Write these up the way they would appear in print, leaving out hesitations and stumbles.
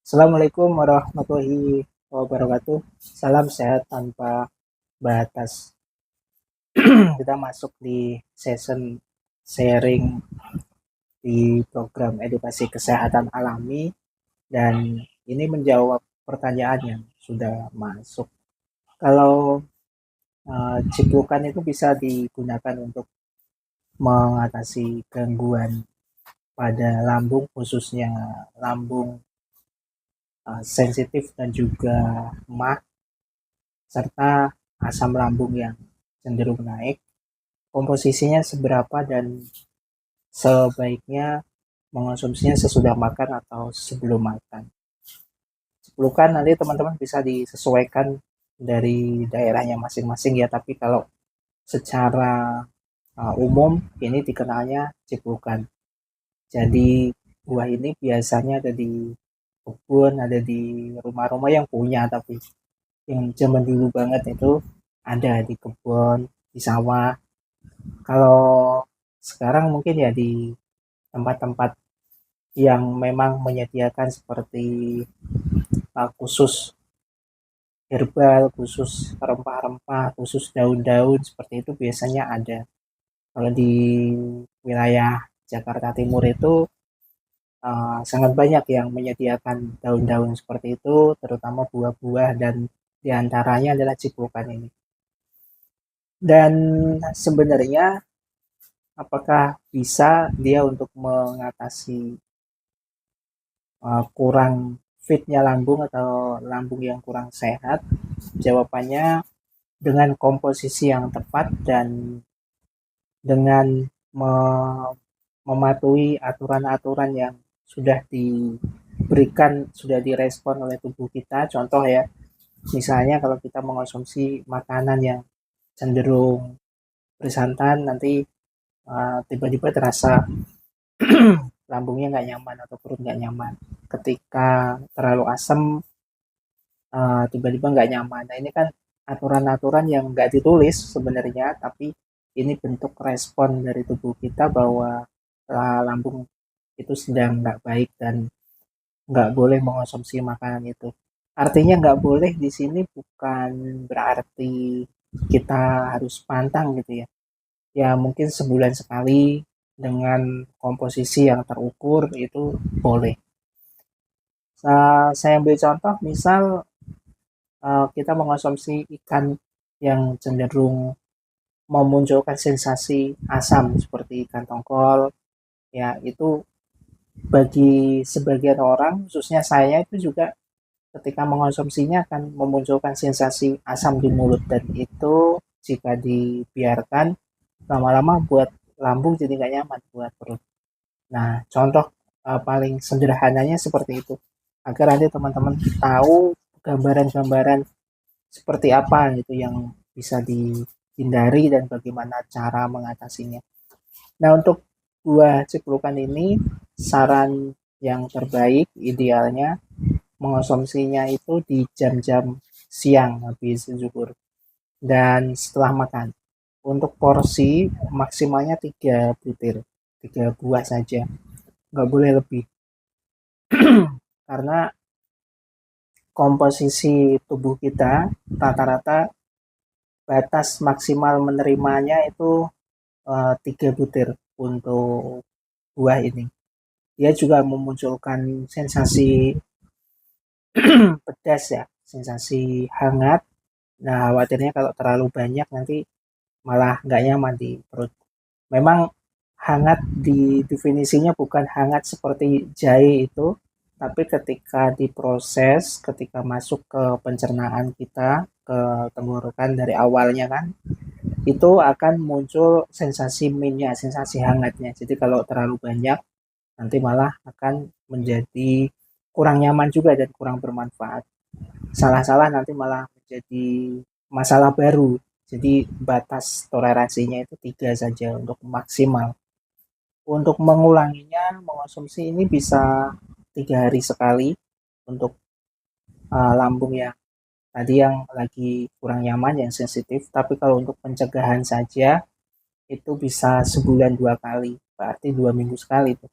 Assalamualaikum warahmatullahi wabarakatuh. Salam sehat tanpa batas. Kita masuk di season sharing di program edukasi kesehatan alami dan ini menjawab pertanyaan yang sudah masuk. Kalau ciplukan itu bisa digunakan untuk mengatasi gangguan pada lambung, khususnya lambung sensitif dan juga emah serta asam lambung yang cenderung naik. Komposisinya seberapa dan sebaiknya mengonsumsinya sesudah makan atau sebelum makan. Ceplukan nanti teman-teman bisa disesuaikan dari daerahnya masing-masing ya, tapi kalau secara umum ini dikenalnya ciplukan. Jadi buah ini biasanya ada di kebun, ada di rumah-rumah yang punya, tapi yang zaman dulu banget itu ada di kebun, di sawah. Kalau sekarang mungkin ya di tempat-tempat yang memang menyediakan seperti khusus herbal, khusus rempah-rempah, khusus daun-daun seperti itu biasanya ada. Kalau di wilayah Jakarta Timur itu sangat banyak yang menyediakan daun-daun seperti itu, terutama buah-buah dan diantaranya adalah ciplukan ini. Dan sebenarnya apakah bisa dia untuk mengatasi kurang fitnya lambung atau lambung yang kurang sehat? Jawabannya dengan komposisi yang tepat dan dengan mematuhi aturan-aturan yang sudah diberikan, sudah direspon oleh tubuh kita. Contoh ya, misalnya kalau kita mengonsumsi makanan yang cenderung bersantan, nanti tiba-tiba terasa lambungnya nggak nyaman atau perut nggak nyaman. Ketika terlalu asam, tiba-tiba nggak nyaman. Nah ini kan aturan-aturan yang nggak ditulis sebenarnya, tapi ini bentuk respon dari tubuh kita bahwa lambung itu sedang nggak baik dan nggak boleh mengonsumsi makanan itu. Artinya nggak boleh di sini bukan berarti kita harus pantang gitu ya. Ya mungkin sebulan sekali dengan komposisi yang terukur itu boleh. Saya ambil contoh, misal kita mengonsumsi ikan yang cenderung memunculkan sensasi asam seperti ikan tongkol, ya itu bagi sebagian orang, khususnya saya itu juga ketika mengonsumsinya akan memunculkan sensasi asam di mulut dan itu jika dibiarkan lama-lama buat lambung jadi nggak nyaman buat perut. Nah, contoh paling sederhananya seperti itu. Agar nanti teman-teman tahu gambaran-gambaran seperti apa gitu yang bisa dihindari dan bagaimana cara mengatasinya. Nah, untuk buah ciplukan ini saran yang terbaik idealnya mengonsumsinya itu di jam-jam siang habis zuhur dan setelah makan. Untuk porsi maksimalnya 3 butir, 3 buah saja, nggak boleh lebih. Karena komposisi tubuh kita rata-rata batas maksimal menerimanya itu 3 butir untuk buah ini. Dia juga memunculkan sensasi pedas ya, sensasi hangat. Nah, khawatirnya kalau terlalu banyak nanti malah nggak nyaman di perut. Memang hangat di definisinya bukan hangat seperti jahe itu, tapi ketika diproses, ketika masuk ke pencernaan kita, ke tenggorokan dari awalnya kan, itu akan muncul sensasi minyak, sensasi hangatnya. Jadi kalau terlalu banyak, nanti malah akan menjadi kurang nyaman juga dan kurang bermanfaat. Salah-salah nanti malah menjadi masalah baru. Jadi batas toleransinya itu 3 saja untuk maksimal. Untuk mengulanginya, mengonsumsi ini bisa 3 hari sekali untuk lambung yang tadi yang lagi kurang nyaman, yang sensitif. Tapi kalau untuk pencegahan saja, itu bisa sebulan 2 kali, berarti 2 minggu sekali tuh.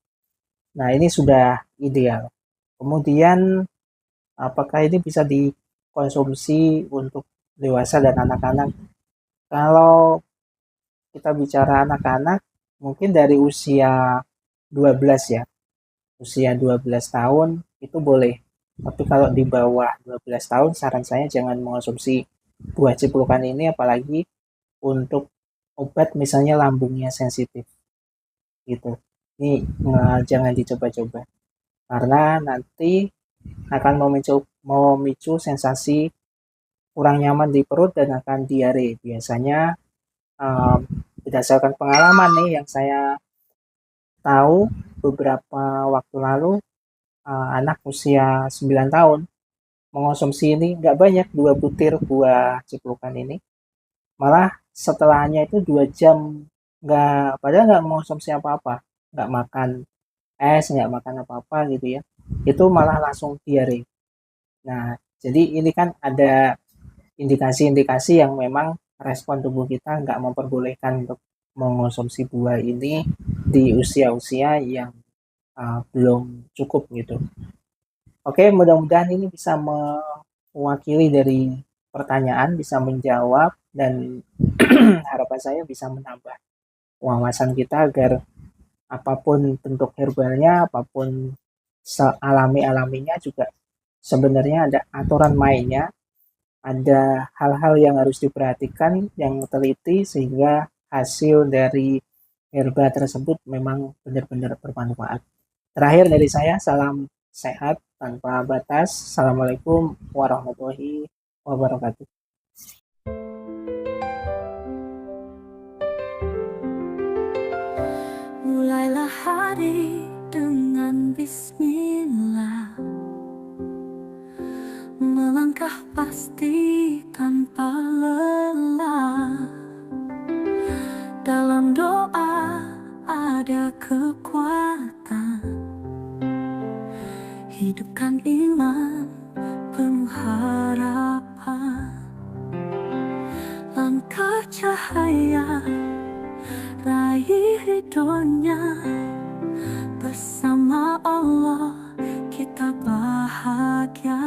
Nah ini sudah ideal. Kemudian apakah ini bisa dikonsumsi untuk dewasa dan anak-anak? Kalau kita bicara anak-anak, mungkin dari usia 12 ya, usia 12 tahun itu boleh. Tapi kalau di bawah 12 tahun, saran saya jangan mengonsumsi buah ciplukan ini, apalagi untuk obat misalnya lambungnya sensitif gitu. Ini jangan dicoba-coba karena nanti akan memicu sensasi kurang nyaman di perut dan akan diare. Biasanya um, berdasarkan pengalaman nih yang saya tahu beberapa waktu lalu, anak usia 9 tahun mengonsumsi ini nggak banyak, 2 butir buah ciplukan ini. Malah setelahnya itu 2 jam nggak, padahal nggak mengonsumsi apa-apa, nggak makan es, nggak makan apa-apa gitu ya. Itu malah langsung diare. Nah, jadi ini kan ada indikasi-indikasi yang memang respon tubuh kita nggak memperbolehkan untuk mengonsumsi buah ini di usia-usia yang belum cukup gitu. Oke, mudah-mudahan ini bisa mewakili dari pertanyaan, bisa menjawab, dan harapan saya bisa menambah wawasan kita agar apapun bentuk herbalnya, apapun sealami-alaminya juga sebenarnya ada aturan mainnya, ada hal-hal yang harus diperhatikan, yang teliti, sehingga hasil dari herba tersebut memang benar-benar bermanfaat. Terakhir dari saya, salam sehat tanpa batas. Assalamualaikum warahmatullahi wabarakatuh. Mulailah hari dengan bismillah, melangkah pasti tanpa lelah. Dalam doa ada kekuatan, hidupkan iman penuh harapan. Langkah cahaya, raih ridhonya, bersama Allah kita bahagia.